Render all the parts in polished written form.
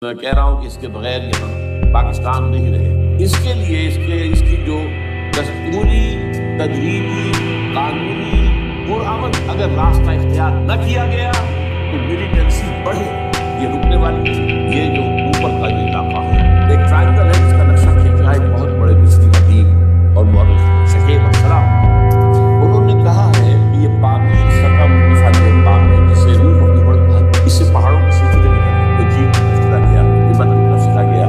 میں کہہ رہا ہوں کہ اس کے بغیر یہاں پاکستان نہیں رہے. اس کے لیے اس کی جو دستوری، تدریبی، قانونی پرامن اگر راستہ اختیار نہ کیا گیا تو ملیٹنسی بڑھے. یہ رکنے والی یہ جو اوپر کا جو علاقہ ہے ایک ٹرائنگل ہے جس کا نقشہ کھینچا ہے بہت بڑے مصری ادیب اور مورخ شکیب السلام. انہوں نے کہا ہے کہ یہ پانی سطح مرتفع پاک ہے جسے روح آف دی ورلڈ کہا ہے. اس سے پہاڑوں کے سلسلے میں کوئی چیز چلا گیا، یمن کی طرف چلا گیا،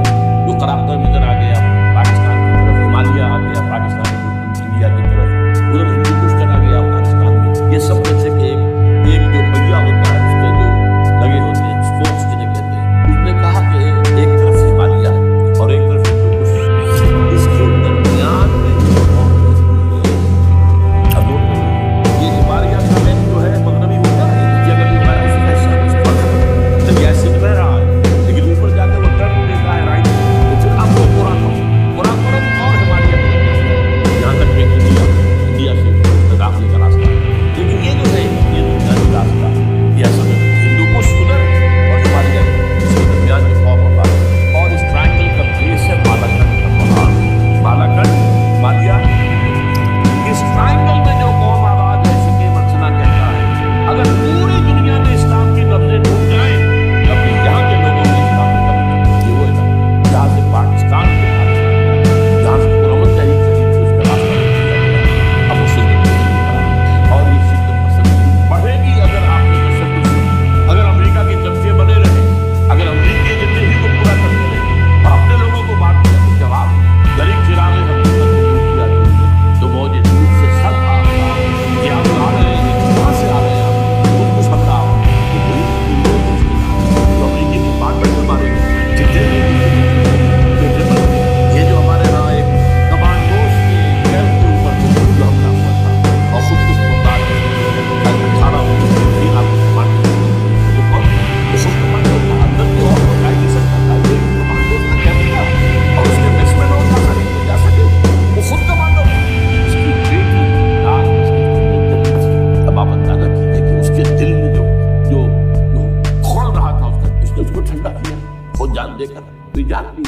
جو قراقطر میں ادھر آ گیا، پاکستان کی طرف ہمالیہ آ گیا، پاکستان کی انڈیا کی طرف ادھر ہندو کش چلا گیا افغانستان میں. یہ سب میں سے کہ ایک جو پہیا ہوتا ہے اس پہ جو لگے ہوتے ہیں اسپوکس جنہیں کہتے ہیں، اس نے کہا کہ ایک طرف ہمالیہ اور ایک طرف ہندو کش، اس کے درمیان میں جو اب یہ ہمالیہ کا میں جو ہے مغربی ہوتا ہے جگہ بھی ہمارا اس کا حصہ اس پر دریا سے بہ رہا ہے لیکن اوپر جا کے وہ ٹرن دیتا ہے رائٹ. تو پھر اب وہ قرآن اور ہمالیہ یہاں تک کہ انڈیا سے داخلے کا راستہ. لیکن یہ جو ہے یہ درمیانی راستہ یہ اصل میں ہندو کش ادھر اور ہمالیہ اس کے درمیان جو قوم ہوتا ہے اور اس ٹرائنگل کا بیس ہے بالاکنڈ کا پہاڑ. بالاکنڈ ہمالیہ اس ٹرائنگل میں جو قوم آباد ہے شکیب السلام کہتا ہے اگر پوری دنیا میں اسلام کی نبضیں ڈوب جائیں تب بھی یہاں کے لوگوں کی اسلام کی نبض یہ وہ ہے جہاں سے پاکستان کے جہاں سے پرامن تحریک شدید سے اس کا راستہ کیا گیا. اب اس سے اور یہ شدت پسندی بڑھے گی اگر آپ نے تشدد، اگر امریکہ کے جبکے بنے رہے، اگر امریکی ایجنڈے ہی کو پورا کرتے رہے اور اپنے لوگوں کو بات کیا تو جواب غریب چراغ حقیقت کو کیا تو موج دور سے سب آ گیا. یہ آپ آ رہے ہیں کہاں سے آ رہے ہیں آپ خود کو سمجھا تو امریکی کی بات میں مارے گئے جتنے یہ جو ہمارے یہاں ایک کمانڈوز کے کیمپ کے اوپر جو حملہ ہوا تھا اور خود کش مردار 18 دن آپ کمانڈو اس وقت کمانڈو تھا اندر کی اور بتائی نہیں سکتا تھا. یہ کمانڈوز کا کیمپ تھا اور اس کے بیس میں لوگ جا سکتے جا سکے وہ خود کمانڈو اس کی بیٹی ناز اس کی اب آپ اندازہ کیجیے کہ اس کے دل میں جو کھول رہا تھا اس نے اس کو ٹھنڈا کیا خود جان دے کر کوئی جان دی.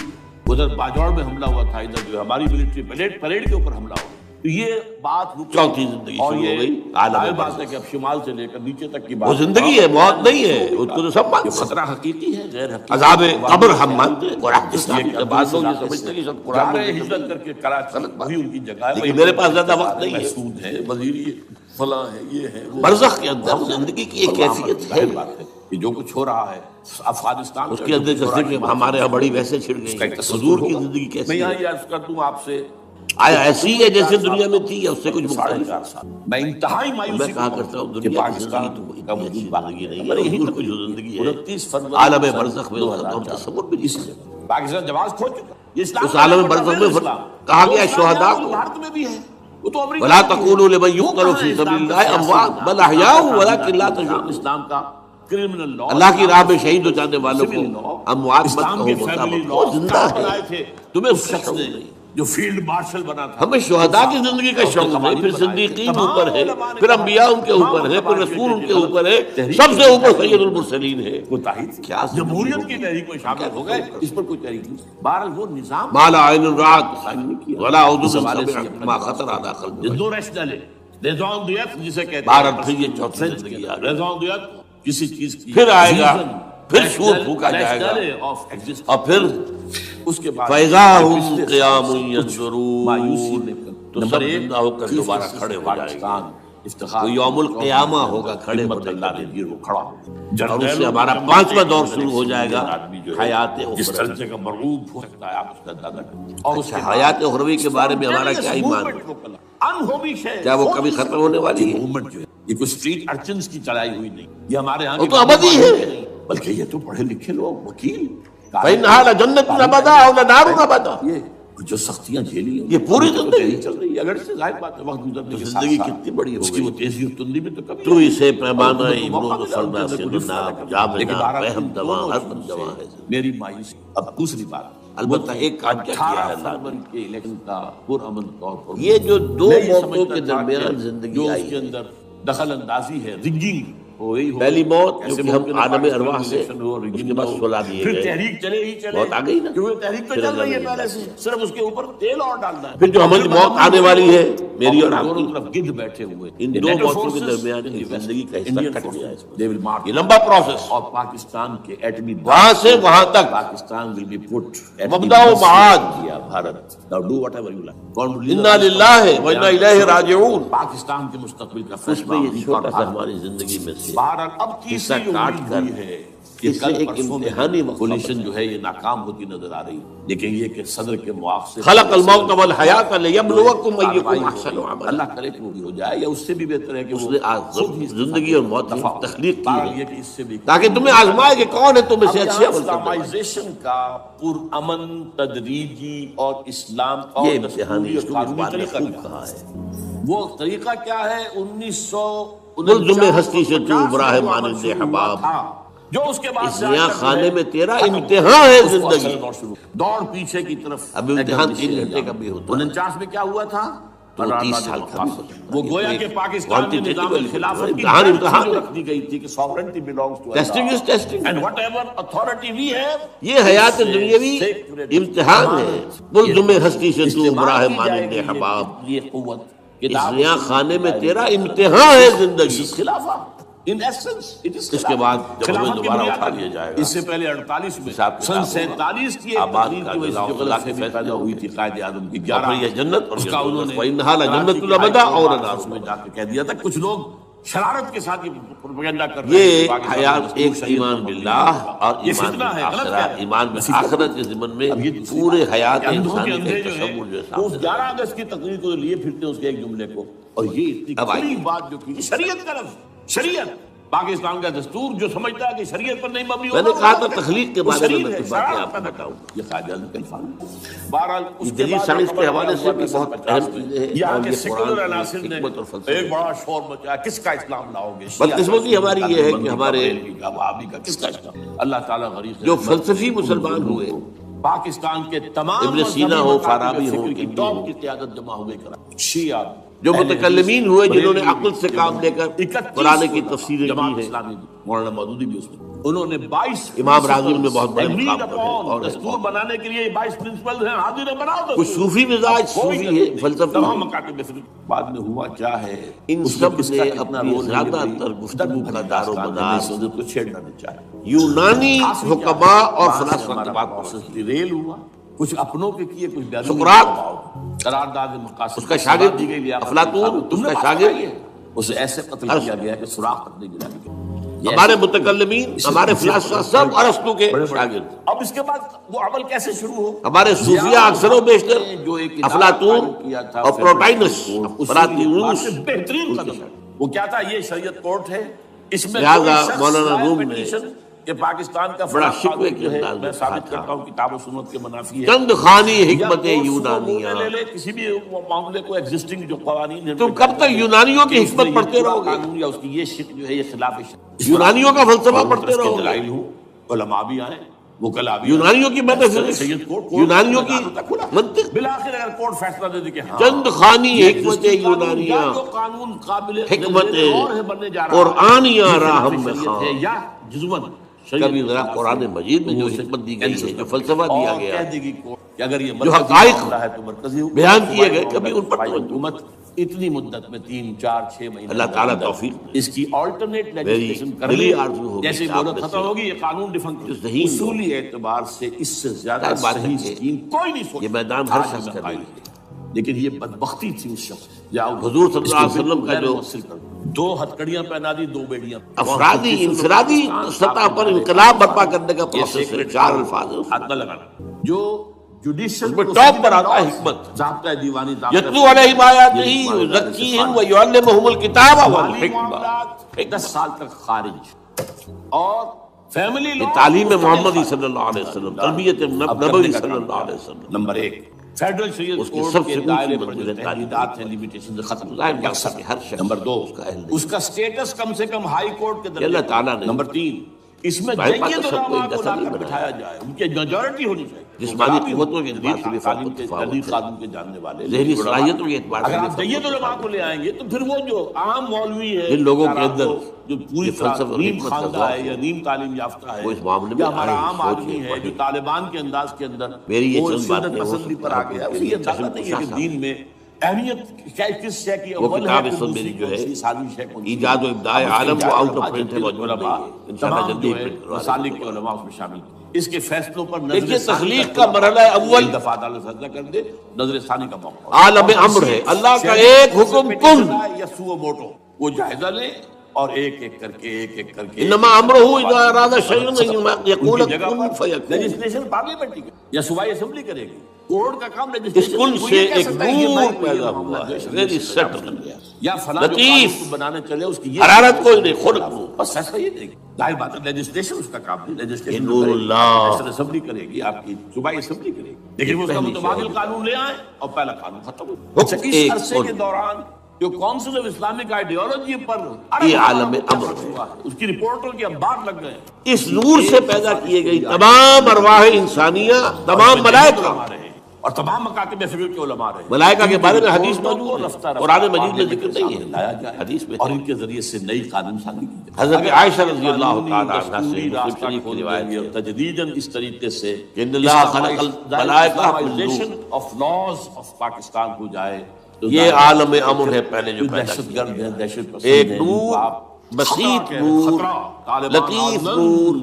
ادھر باجوڑ میں حملہ ہوا تھا، ادھر جو ہماری ملٹری پریڈ کے اوپر حملہ ہوا. تو یہ بات چوتھی زندگی اور یہ عالم بات ہے کہ اب شمال سے لے کر نیچے تک کی بات وہ زندگی ہے، موت نہیں ہے. اس کو تو سب مانتے ہیں خطرہ حقیقی ہے غیر حقیقی. عذاب قبر ہم مانتے ہیں اور اسلام کے بعد لوگ یہ سمجھتے ہیں کہ سب قرآن میں ہجرت کر کے کراچی وہی ان کی جگہ ہے. لیکن میرے پاس زیادہ وقت نہیں ہے. مسعود ہے، وزیری فلاں ہے، یہ ہے برزخ کے اندر زندگی کی ایک کیفیت ہے کہ جو کچھ ہو رہا ہے افغانستان اس کے اندر جیسے کہ ہمارے یہاں بڑی ویسے چھڑ گئی. حضور کی زندگی کیسی ہے؟ میں یہاں یہ عرض کر دوں آپ سے آیا ایسی ہے جیسے دنیا میں تھی یا اس سے کچھ مختلف. میں انتہائی مایوسی کہا کرتا ہوں دنیا کی زندگی تو کوئی اچھی زندگی نہیں ہے. یہی تک جو زندگی ہے عالم برزخ میں ہم تصور بھی نہیں سکتے. پاکستان جواز کھو چکا. اس عالم برزخ میں کہا گیا شہداء کو بھارت میں بھی ہے وَلَا تَقُولُوا لِمَن يُقْتَلُ فِي سَبِيلِ اللَّهِ أَمْوَاتٌ بَلْ أَحْيَاءٌ وَلَكِنْ لَا تَشْعُرُونَ. اسلام کا اللہ کی راہ میں شہید ہو جانے والوں کو اموات مت کہو، وہ زندہ ہے. تمہیں اس شخص نے جو فیلڈ مارشل بنا تھا ہمیں شہداء کی زندگی کا شوق ہے، پھر صدیقین اوپر ہے، پھر انبیاء ان کے اوپر ہے، پھر رسول ان کے اوپر ہے، سب سے اوپر سید المرسلین ہے. کیا جمہوریت کی تحریک میں شامل ہو گئے، اس پر کوئی تحریک نہیں. بہرحال وہ نظام ما لا عین رأت ولا اذن سمعت ما خطر علی قلب. دو ریشنل رضوان دیت جسے کہتے ہیں. بہرحال پھر یہ چوتھی زندگی آ گئی. رضوان دیت کسی چیز کی پھر آئے گا، پھر سور پھونکا جائے گا اور پھر اس کے بعد فَإِذَا هُمْ قِيَامٌ يَنظُرُونَ تو سب زندہ ہو کر دوبارہ کھڑے ہو جائیں گے. وہ یوم القیامہ ہوگا کھڑے ہونے اللہ نے دیر وہ کھڑا ہوگا اور اس سے ہمارا 5واں دور شروع ہو جائے گا حیات اخروی. جس طرح کا مرغوب ہو سکتا ہے آپ اس کا اندازہ کریں. اور اس حیات اخروی کے بارے میں ہمارا کیا ایمان ہے؟ کیا وہ کبھی ختم ہونے والی ہے؟ موومنٹ جو ہے یہ کوئی اسٹریٹ ارچنز کی چلائی ہوئی نہیں، یہ ہمارے ہاں تو ابدی ہے، بلکہ یہ تو پڑھے لکھے لوگ وکیل فَإِنَّهَا لَجَنَّةٌ أَبَدًا أَوْ لَنَارٌ أَبَدًا. یہ جو سختیاں جھیلی ہیں یہ پوری زندگی چل رہی ہے. اگر سے ظاہر بات ہے وقت گزرنے کے زندگی کتنی بڑی ہو گئی، وہ تیزی اور تندی میں تو کبھی تو اسے پیمانہ امروز فردا سے نناب جامنا بہم دوا ہر دوا ہے. میری مایوسی اب دوسری بات البتہ ایک کام کیا ہے اللہ نے کے الیکشن کا پرامن طور پر یہ جو دو موقعوں کے درمیان زندگی آئی ہے، اس کے اندر دخل اندازی ہے، رگنگ پہلی موت جو کہ ہم عالم ارواح سے اس کے بعد سلا دیے پھر گئے، تحریک چلے ہی چلے، موت آ گئی نا، کیونکہ تحریک تو چل رہی ہے پہلے سے، صرف اس کے اوپر تیل اور ڈالنا ہے. پھر جو ہماری موت آنے والی ہے میری اور آپ دونوں کی، طرف گدھ بیٹھے ہوئے، ان دو موتوں کے درمیان ایک زندگی کا حصہ کٹ گیا ہے. they will march. یہ لمبا پروسیس، اور پاکستان کے ایٹمی وہاں سے وہاں تک پاکستان will be put مبدأ و معاد. کیا Bharat. Now do whatever you like. کون leader انا للہ و انا الیہ راجعون. پاکستان کے مستقبل کا اس فیصلہ میں یہ چھوٹا سا ہماری زندگی میں سے بہرحال اب حصہ تیسری کاٹ امید کر ہوئی ہے کہ اس سے کل ایک پرسوں میں امتحانی وقت پولیشن جو ہے یہ ناکام ہوتی نظر آ رہی ہے، لیکن یہ کہ صدر کے مواقع خلق الموت والحیات لیبلوکم ایکم احسن عملا. اللہ کرے کہ وہ بھی ہو جائے، یا اس سے بھی بہتر ہے کہ اس وہ نے خود ہی زندگی اور موت کی تخلیق کی بہرحال ہے یہ کہ اس سے بھی تاکہ تمہیں آزمائے کہ کون ہے تم سے اچھے عمل کرنے والا. اسلامائزیشن کا پرامن تدریجی اور اسلام اور یہ امتحانی دستوری اور اسلوب قانونی نے خوب طریقہ کہا ہے. وہ طریقہ کیا ہے؟ 1949 ملزم ہستی سے تو ابراہ مانند حباب، جو اس کے بعد اس نیا خانے میں تیرا امتحان ہے زندگی. دوڑ پیچھے کی طرف. اب امتحان 3 گھنٹے کا بھی ہوتا ہے، 49 میں کیا ہوا تھا؟ تو 30 سال کا بھی ہوتا ہے. وہ گویا کہ پاکستان میں نظام خلافت کی امتحان جو رکھ دی گئی تھی کہ sovereignty belongs to Allah. Testing is testing. And whatever authority we have, یہ حیات دنیاوی امتحان ہے. ملزم ہستی سے تو ابراہ مانند حباب، یہ قوت اس نیا خانے میں تیرا امتحان ہے زندگی. خلافہ in essence it is اس کے بعد جب ہمیں خلافت کی دوبارہ بنیاد اٹھا لیا جائے گا، اس سے پہلے 48 میں حساب کتاب سن ہوگا. 47 کی ایک آباد تقریر کا کی وجہ سے اللہ کے غلط فہمی پیدا ہوئی تھی قائد اعظم کی اور یہ جنت اور اس کا انہوں نے وَإِنَّهَا لَجَنَّةُ الْأَبَدَ اور نار. میں جا کے کہہ دیا تھا. کچھ لوگ شرارت کے ساتھ یہ پروپیگنڈا کر رہے ہیں. یہ حیات ایک ایمان باللہ اور یہ ایمان فتنہ ہے، غلط بالآخرہ، ہے. ایمان بالآخرت کے ضمن میں پورے حیات اندھوں کے انسانی اندھے کا جو ہے تصور جو ہے وہ اس سامنے. 11 اگست کی تقریر کو لیے پھرتے ہیں اس کے ایک جملے کو، اور یہ اتنی اب آئیے. کھلی بات جو کی شریعت کا لفظ، شریعت پاکستان کا دستور جو سمجھتا ہے کہ شریعت پر نہیں مبنی ہوگا. میں نے کہا تھا تخلیق کے بارے میں شریعت میں ہے، کچھ باتیں شرارت آپ کو پیدا بتاؤں. یہ قائد اعظم کا الفاظ. بہرحال اس کے جدید بعد سائنس کے حوالے سے بھی خبر بہت اہم چیزیں ہیں، یہاں اور کے یہ سیکولر قرآن عناصر کی نے حکمت اور فلسفہ. ایک بڑا شور مچایا، کس کا اسلام لاؤ گے؟ بدقسمتی ہماری یہ ہے کہ ہمارے وہابی کا کس کا اسلام؟ اللہ تعالیٰ غریب جو فلسفی مسلمان ہوئے، پاکستان کے تمام ابن سینا ہو، فارابی ہو، کی ٹاپ کی قیادت جمع ہو گئی کرا. شیعہ جو متکلمین ہوئے جنہوں نے عقل سے کام لے کر قرآن کی تفسیریں جماعت کی ہیں، اسلامی مولانا مودودی بھی اس میں، انہوں نے 22 امام راغب میں بہت بڑے مقام پر ہیں. اور دستور بنانے کے لیے 22 پرنسپل ہیں، حاضر بناؤ دستور. کچھ صوفی مزاج، صوفی ہے، فلسفی تمام ہے. مکاتب میں بعد میں ہوا کیا ہے، ان سب نے اپنی زیادہ تر گفتگو کا دار و مدار کو چھیڑنا نہیں چاہے. یونانی حکما اور فلاسفہ کی بات پر ریل ہوا، کچھ اپنوں کے کیے، کچھ بیرونی سقراط، قرارداد مقاصد اس کا شاگرد دی گئی، افلاطون، اس کا شاگرد، اسے ایسے قتل کیا گیا کہ سوراخ تک نہیں ملا. ہمارے متکلمین، ہمارے فلاسفہ سب ارسطو کے شاگرد. اب اس کے بعد وہ عمل کیسے شروع ہو؟ ہمارے صوفیہ اکثر و بیشتر جو ایک افلاطون اور پروٹائنس، پراتیونس، بہترین قدم ہے. وہ کیا تھا؟ یہ شریعت کورٹ ہے، اس میں لہذا کوئی شخص مولانا لائے روم نے پیٹیشن کہ پاکستان کا بڑا فلاں شکوے قانون کے جو ہے انداز میں میں ثابت کہا کرتا ہوں کتاب و سنت کے منافی ہے. چند خانی حکمت یا یونانیہ. لے لے کسی بھی معاملے کو ایگزسٹنگ جو قوانین ہیں، تم کب تک یونانیوں کی حکمت پڑھتے رہو گے؟ قانون یا اس کی یہ شک جو ہے یہ خلاف ہے. یونانیوں کا فلسفہ پڑھتے رہو گے. دلائل ہوں، علماء بھی آئے، وکلا بھی یونانیوں کی میٹافزکس، سید کورٹ یونانیوں کی منطق، بالآخر اگر کورٹ فیصلہ دے دے کہ ہاں چند خانی حکمت یونانیہ، جو قانون قابل حکمت اور ہے بننے جا رہا ہے، قرآنیہ راہم میں شریعت ہے یا جزون کبھی ذرا قرآن مجید میں جو حکمت دی گئی ہے، جو فلسفہ دیا گیا کہہ دے گی کورٹ کہ اگر یہ جو مرکزی حقائق معاملہ ہے تو مرکزی بیان کیے گئے، کبھی ان پر حکومت اتنی مدت میں 3 4 6 مہینے اللہ تعالیٰ توفیق اس کی آلٹرنیٹ لیجسلیشن کر دلی لے. آرزو ہوگی جیسے کہ آپ مدت میں ختم سے ہوگی یہ قانون ڈیفنکٹ جو ذہین لوگ اصولی اعتبار سے اس سے زیادہ ظاہر بات ہے صحیح کہ اسکیم کوئی نہیں سوچ یہ میدان ہر شخص کا نہیں ہے. لیکن یہ بدبختی تھی اس شخص یا حضور صلی اللہ علیہ وسلم کا جو 2 ہتکڑیاں پہنا دی 2 بیڑیاں افرادی انفرادی سطح پر انقلاب برپا کرنے کا پروسیس ہے. 4 الفاظ ہیں. ہاتھ نہ لگانا. جو جوڈیشل اس میں ٹاپ پر آتا ہے حکمت. ضابطۂ دیوانی یتلو علیہم آیاتہ ویزکیہم ویعلمہم الکتاب والحکمہ. 10 سال تک خارج اور فیملی یہ تعلیم محمدی صلی اللہ علیہ وسلم، تربیت نبوی صلی اللہ علیہ وسلم. نمبر 1 فیڈرل شریعت اس کی کورٹ سب کے سے دائرے اونچی پر جو منزل تحدیدات ہیں لیمیٹیشن ختم ظاہر بات ہے کہ ہر شخص نمبر 2 اس کا اہل نہیں. اس کا سٹیٹس کم سے کم ہائی کورٹ کے یہ درجے اللہ تعالیٰ نے نمبر 3 اس میں بھائی جید پاک سب کو علماء ایک کو جیسا لا نہیں کر بنایا. بٹھایا جائے، ان کی میجورٹی ہونی چاہیے. جسمانی قوتوں کے اعتبار سے بھی فرق و تفاوت جدید ہے، قانون کے جاننے والے ذہنی صلاحیتوں کے اعتبار سے اگر بھی آپ فرق و سید علماء تفاوت کو لے آئیں گے تو پھر وہ جو عام مولوی ہے جن لوگوں کے اندر جو پوری یہ فلسفہ طرح اور نیم حکمت کا خواندہ ذوق ہے یا نیم تعلیم یافتہ ہے وہ اس معاملے میں یا ہمارا آئے، عام سوچیں، آدمی ہے پڑھیں۔ جو طالبان کے انداز کے اندر میری یہ وہ چند باتیں سنت وہ پسندی پر آ گیا، اسے یہ اندازہ نہیں ہے کہ دین میں اہمیت کیا کس شے کی وہ اول کتاب ہے اس کہ وقت میری دوسری جو ہے کون سی ثانی شے کون سی ہے۔ ایجاد و ابداع اب اس عالم کے وہ آؤٹ علماء آف پرنٹ ہے، جدید موجود علماء نہیں ہے، انشاءاللہ تمام جلدی جو ہے پرنٹ کروا مسالک دیں کے گے۔ علماء اس میں شامل ہیں۔ اس کے فیصلوں پر دیکھیے نظر ثانی تخلیق کا مرحلہ اول ایک دفعہ عدالت فیصلہ کر دے، نظر ثانی کا موقع عالم امر ہے، اللہ کا ایک حکم کن، یا سو موٹو وہ جائزہ لیں اور ایک ایک کر کے انما امرہ اذا اراد شیئا ان یقول کن فیکون۔ لیجسلیشن پارلیمنٹ کی یا صوبائی اسمبلی کرے گی، کوڈ کا کام اس کن سے ایک نور پیدا ہوا ہے، ویری سٹل، یا فلاں جو لطیف، قانون کو بنانے چلے اس کی یہ حرارت کوئی نہیں، خلق نور، بس ایسا ہی نہیں، ظاہر بات ہے لیجسلیشن اس کا کام نہیں، لیجسلیشن نور اللہ، نیشنل اسمبلی کرے گی، آپ کی صوبائی اسمبلی کرے گی، لیکن وہ اس کا متبادل قانون لے آئیں اور پہلا قانون ختم ہو۔ اچھا اس عرصے کے دوران جو کونسل آف اسلامک آئیڈیالوجی پر یہ عالم امر ہے، اس کی رپورٹوں کے انبار لگ گئے، اس نور سے پیدا کیے گئی تمام ارواح انسانیہ، تمام ملائکہ، اور تمام مکاتب فکر کے علماء رہے، ملائکہ کے بارے میں حدیث رپورٹوں موجود کو ہے، رفتہ رفتہ قرآن مجید میں پڑھنے ذکر کے نہیں سامنے لایا ہے، جائے حدیث میں اور ان کے ذریعے سے نئی قانون سازی کی جائے۔ حضرت اگر عائشہ رضی اللہ تعالیٰ عنہ سے دستوری مسلم راستہ شریف کی کھول روایت دیں گے ہے، تجدیداً اس طریقے سے ان اللہ خلق الملائکہ Islamization of laws of Pakistan ہو جائے تو یہ عالم امر ہے پہلے جو پیدا دہشت کیا گرد گیا، ہیں، دہشت پسند ایک ہیں، نور، آپ بسیط خطرہ نور، خطرہ، طالبان لطیف آ نور،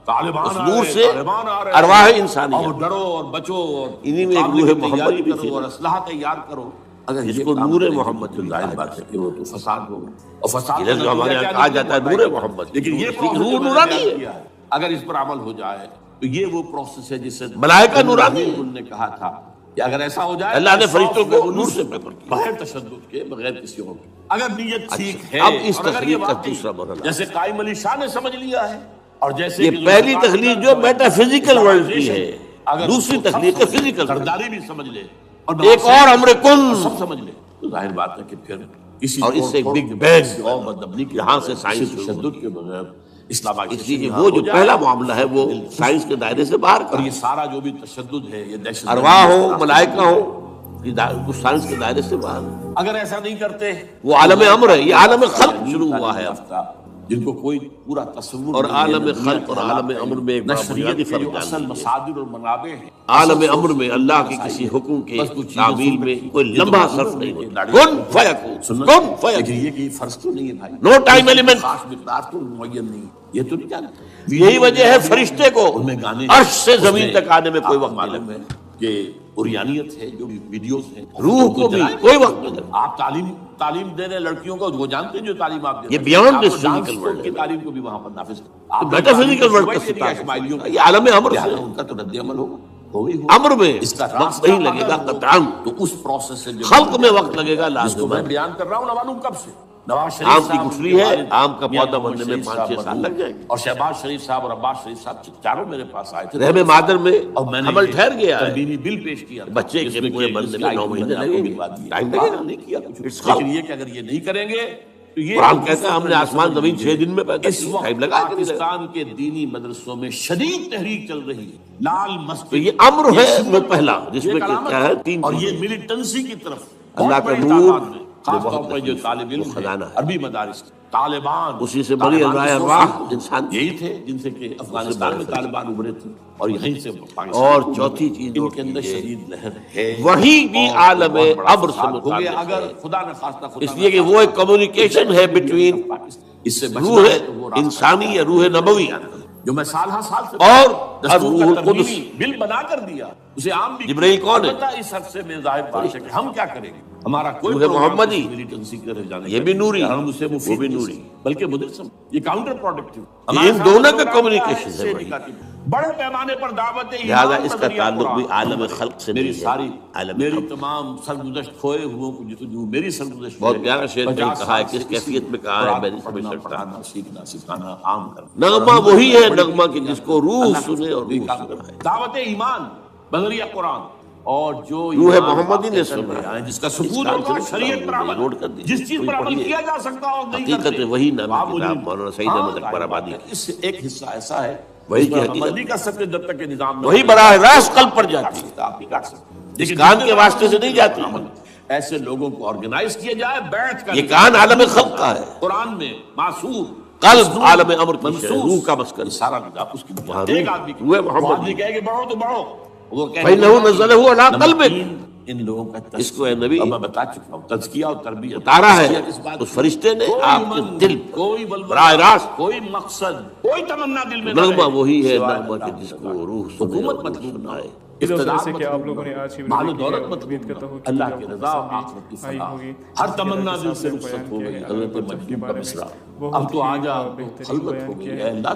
طالبان اس آ نور رہے، سے طالبان آ رہے، ارواح انسانیہ، اور ڈرو اور بچو اور انہی میں ایک مقابلے روح کی محمد تیاری بھی کرو تھی، اور اسلحہ تیار کرو۔ اگر جس یہ کو کام نور کریں گے محمد تو بھی ظاہر کہا بات ہے کہ وہ تو فساد ہوگا، اور فساد ادھر جو ہمارے یہاں کہا جاتا ہے نور محمد، لیکن یہ نور نورانی ہے، اگر اس پر عمل ہو جائے تو یہ وہ پروسیس ہے جس سے ملائکہ نورانی ہے۔ نے کہا تھا کہ اگر ایسا ہو جائے اللہ نے تو فرشتوں کو soft نور سے پیپر کیا۔ بغیر تشدد کے، بغیر کسی اور کے، اگر نیت ٹھیک ہے، اب اس اور اگر تخلیق یہ کا واقعی دوسرا مرحلہ، جیسے قائم علی شاہ نے سمجھ لیا ہے، اور جیسے یہ کہ پہلی تخلیق جو میٹا فزیکل ورلڈ کی ہے، اگر دوسری تخلیق ہے فزیکل ورلڈ، سرداری بھی سمجھ لے اور ایک اور امر کن، سب سمجھ لے تو ظاہر بات ہے کہ پھر کسی اور اس سے ایک توڑ بگ کے بینگ کسی اور بدبنی کے یہاں سے بغیر، سائنس کسی شروع تشدد کے بغیر اسلام اس لیے وہ جو پہلا معاملہ ہے وہ سائنس کے دائرے سے باہر کا اور ہے، یہ سارا جو بھی تشدد ہے، یہ دہشت ارواح ہو، ملائکہ ہو، یہ کچھ سائنس کے دائرے سے باہر، اگر ایسا نہیں کرتے وہ عالم امر ہے، یہ عالم خلق شروع ہوا ہے اب، جن کو کوئی پورا تصور اور نہیں ہے، عالم نہ خلق اور دنیا عالم کے امر میں ایک بڑا نشریت بنیادی کے فرق جو جان اصل لیجیے۔ مصادر اور منابع ہیں، عالم امر میں اللہ کے کسی حکم کے تعمیل میں کوئی لمحہ صرف نہیں ہوتا، کن فیکون، کن لیکن فیکون، یہ کہ یہ فرض تو نہیں ہے بھائی، نو ٹائم ایلیمنٹ، خاص مقدار تو معین نہیں، یہ تو نہیں جانتے۔ یہی وجہ ہے فرشتے کو ان میں گانے عرش سے زمین تک آنے میں کوئی وقت نہیں معلوم لگتا، ہے کہ اوریانیت ہے، جو ویڈیوز ہیں، روح کو بھی کوئی وقت نہیں لگتا، آپ تعلیم دے رہے لڑکیوں کو، وہ جانتے ہیں جو تعلیم آپ دے رہے یہ ہیں، beyond آپ this کو physical ڈانس world کی ہے۔ تعلیم کو بھی وہاں پر نافذ میٹا فزیکل ورلڈ کا ستارہ، یہ عالم امر سے ان کا تو رد عمل ہوگا، امر میں اس کا وقت نہیں لگے گا قطعاً، تو اس پروسیس سے جو خلق میں وقت لگے گا جس کو میں لازم، بیان کر رہا ہوں، نہ معلوم کب سے نواز شریف آم کی صاحب، گٹھلی ان کے ہے، والد آم کا میاں پودا محمد بننے میں شریف 5-6 صاحب سال لگ جائیں گے، اور شہباز شریف صاحب اور عباس شریف صاحب چاروں میرے پاس آئے تھے، رحم مادر میں اور میں نے حمل یہ ٹھہر گیا ہے، ترمیمی بل پیش کیا تھا، بچے جس کے میں پورے کہ بننے اس میں کی 9 آئی مہینے کو لگیں گے، بلوا دیا، ٹائم لگے گا، نہیں کیا کچھ، It's خلق۔ لیکن یہ کہ اگر یہ نہیں کریں گے تو یہ قرآن کہتا ہے ہم نے آسمان زمین 6 دن میں پیدا اس کیا، وقت ٹائم لگا کہ نہیں لگا، پاکستان کے دینی مدرسوں میں شدید تحریک چل رہی ہے، لال مسجد، تو یہ امر ہے وہ پہلا، جس یہ میں کیا ہے 3 اور چیزیں، یہ ملیٹنسی کی طرف اللہ بہت کا بڑی نور، تعداد میں، خاص طور پر جو طالب علم خزانہ ہیں ہے، عربی مدارس، طالبان، اسی سے بڑی طالبان ارواح کی ارواح سوچ انسان، یہی تھے جن سے کہ افغانستان میں طالبان ابھرے تھے اور یہیں سے پاکستان اور کو چوتھی چیز ان نوٹ کے اندر کیجئے، شدید لہر ہے، وہی بھی اور عالم بہت بڑا امر سے فساد ہو گیا، متعلق اگر ہے، خدا نہ خواستہ اس لیے کہ وہ ایک کمیونیکیشن ہے بٹوین اس سے روح بچنا ہے تو وہ راستہ انسانی یا روح نبوی جو میں سال ہر سال سے اور دستور روح کا القدس، ترمیمی بل بنا کر دیا، اسے عام بھی جبرائیل کون ہے؟ البتہ اس عرصے میں ظاہر بات ہے کہ ہم کیا کریں گے، ہمارا کوئی روح پروگرام محمدی، ملیٹنسی کی طرف جانے یہ کا بھی نہیں، نوری، ہم اسے وہ مفید بھی نہیں نوری، سمجھتے، بلکہ مدرسم یہ کاؤنٹر پروڈکٹیو، ان دونوں کا کمیونیکیشن ہے بڑی، بڑے پیمانے پر دعوت لہذا ایمان اس کا نظریہ تعلق بھی قرآن، عالم خلق سے میری نہیں ساری ہے، عالم میری خلق۔ تمام سرگزشت کھوئے ہوئوں کو جو میری سرگزشت بہت پیارا شعر میں 50 کہا ہے، سال کس سے کیفیت میں کہا ہے، قرآن میں نہیں سمجھ پڑھنا، سکتا، پڑھانا، سیکھنا، سکھانا، عام کرنا، نغمہ وہی ہے نغمہ کہ جس کو روح سنے اور روح سنائے، دعوت ایمان بذریعہ قرآن، اور جو روح ایمان محمدی نے واقع سنا کرنے آئے، جس کا ثبوت اس کام ہوگا سے شریعت پر عمل، نوٹ کر دیجیے، جس چیز پر عمل کیا جا سکتا اور نہیں حقیقت کرتے، وہی نامی آپ کتاب مجھے- مولانا سعید ہاں، احمد اکبر آبادی کی، اس سے ایک حصہ ایسا ہے وہی کی عمل حقیقت نہیں کر سکتے جب تک کہ نظام وہی براہ راست قلب پر جاتی ہے، آپ نہیں کر سکتے، اس کان کے واسطے سے نہیں جاتی۔ ایسے لوگوں کو آرگنائز کیا جائے، بیعت کا یہ کان عالم خلق کا ہے، قرآن میں معصور، قلب عالم امر کی شے، منصوص، روح کا مسکن، سارا نظام اس کی وہاں ایک روح، آدمی روح محمد، وہ آدمی کہے کہ بڑھو تو بڑھو، وہ کہے فَإِنَّهُ نَزَّلَهُ عَلَىٰ قَلْبِكَ، ان لوگوں کا اس کو اے نبی اب میں بتا چکا ہوں، تزکیہ اور تربیت اتارا ہے تزکیہ کس بات اس فرشتے نے کوئی آپ کے من، دل کوئی پر ولولہ، براہ راست۔ کوئی مقصد، کوئی تمنا دل میں نہ نغمہ رہے، وہی ہے سوائے نغمہ کہ اللہ جس کی کو روح سنے حکومت اور مطلوب نہ سنائے۔ اقتدار جیسے کہ آپ لوگوں نے آج کی مال و ویڈیو کی دولت ہے، مطلوب امید نہ، کرتا ہوں کہ اللہ آپ کی کو رضا اور پسند آخرت کی آئی فلاح، ہوگی۔ ہر جیسے تمنا کہ دل سے بیان رخصت ہو کیا گئی، ہے حضرت اللہ کے مجنون کا بارے میں مصرع، بہت اب تو ہی آجا بہترین خلوت بیان ہو گئی کیا ہے، ہے۔ اللہ